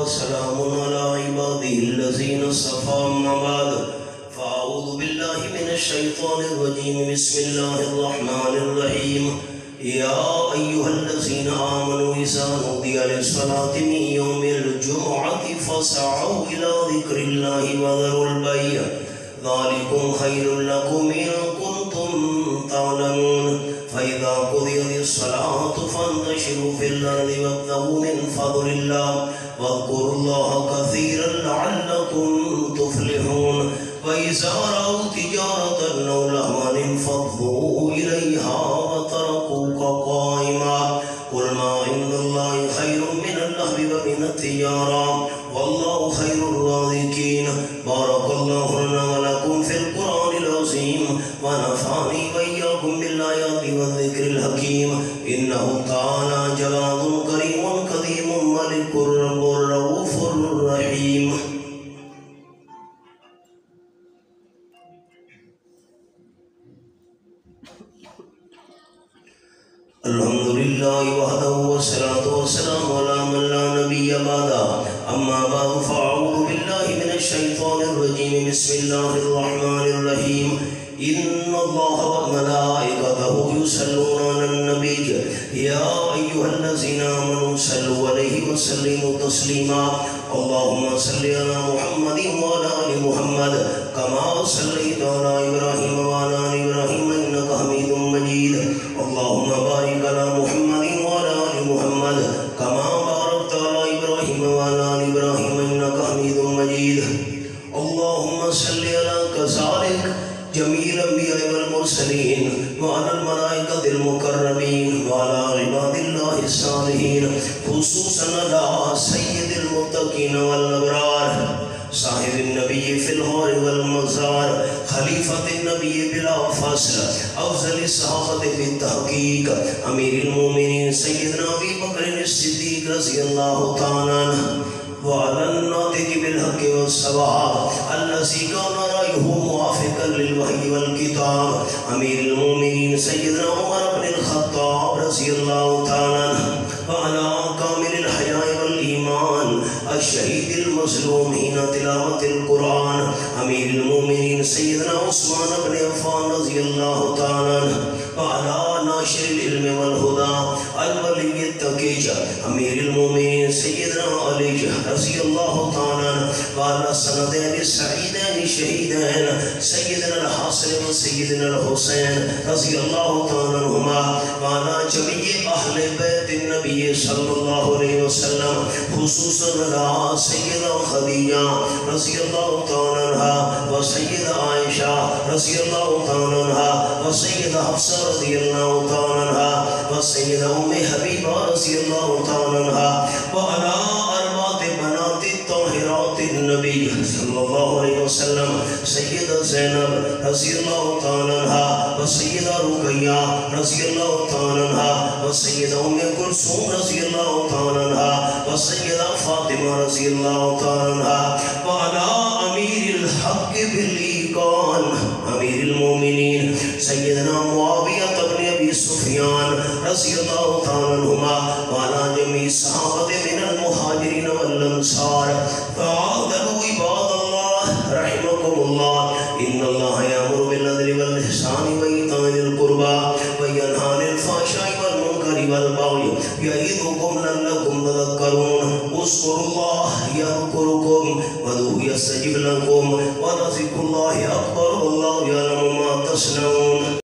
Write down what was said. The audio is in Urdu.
وسلام على عباده الذين اصطفى أما بعد فأعوذ بالله من الشيطان الرجيم بسم الله الرحمن الرحيم يا أيها الذين آمنوا إذا نودي للصلاة من يوم الجمعة فاسعوا إلى ذكر الله وذروا البيع ذلكم خير لكم إن كنتم تعلمون فإذا قضيت الصلاة فانتشروا في الأرض وابتغوا من فضل الله واذكروا الله كثيرا لعلكم تفلحون وإذا رأوا تجارة أو لهوا انفضوا إليها وتركوك قائما قل ما عند الله خير من اللهو ومن التجارة والله خير الرازقين بارك الله لنا ولكم في القرآن العظيم ونفعني وإياكم بالآيات والذكر الحكيم إنه تعالى جواد كريم كريم ملك رب رؤوف رحيم. الحمد لله وحده والصلاة والسلام على من لا نبي بعده أما بعد فأعوذ بالله من الشيطان الرجيم بسم الله الرحمن الرحيم إن الله وملائكته يصلون على النبي يا أيها الذين آمنوا صلوا عليه وسلموا تسليما اللهم صل على محمد وعلى آل محمد كما صليت على إبراهيم وعلى آل إبراهيم إنك حميد مجيد اللهم بارك على محمد وعلى آل محمد كما باركت على إبراهيم وعلى آل إبراهيم إنك حميد مجيد اللهم صل على كذلك جميع الأنبياء والمرسلين وعلى الملائكة المقربين وعلى عباد الله الصالحين خصوصا على سيد المتقين والأبرار صاحب النبي في الهور والمزار خليفة النبي بلا فصل أفضل الصحابة بالتحقيق أمير المؤمنين سيدنا أبي بكر الصديق رضي الله تعالى عنه وعلى الناطق بالحق والصواب الذي كان رأيه موافقا للوحي والكتاب أمير المؤمنين سيدنا عمر بن الخطاب رضي الله تعالى عنه وعلى كامل الحياء والإيمان الشهيد المظلوم حين تلاوة القرآن أمير المؤمنين سيدنا عثمان بن عفان رضي الله تعالى عنه وعلى ناشر العلم والهدى الولي التقي أمير المؤمنين سيدنا علي رضي الله تعالى عنه وعلى سندين السعيدين الشهيدين سيدنا الحسن وسيدنا الحسين رضي الله تعالى عنهما وعلى جميع أهل بيت النبي صلى الله عليه وسلم خصوصا على سيدة خديجة رضي الله تعالى عنها وسيدة عائشة رضي الله تعالى عنها وسيدة حفصة رضي الله تعالى عنها وسيدة أم حبيبة رضي الله تعالى عنها وعلى أربعة بنات الطاهرات النبي صلى الله عليه وسلم سيدة زينب رضي الله تعالى عنها وسيدة رقية رضي الله تعالى عنها وسيدة أم كلثوم رضي الله تعالى عنها وسيدة فاطمة رضي الله تعالى عنها وعلى أمير الحق بالإيقان أمير المؤمنين سيدنا معاوية بن أبي سفيان رضي الله تعالى عنهما وعلى جميع الصحابة من المهاجرين والأنصار فعادلوا عباد الله رحمكم الله إن الله يأمر بالعدل والإحسان وإيتاء ذي القربى وينهى عن الفحشاء والمنكر والبغي يعظكم لعلكم تذكرون اذكروا الله يذكركم وادعوه يستجب لكم ولذكر الله أكبر والله يعلم ما تصنعون.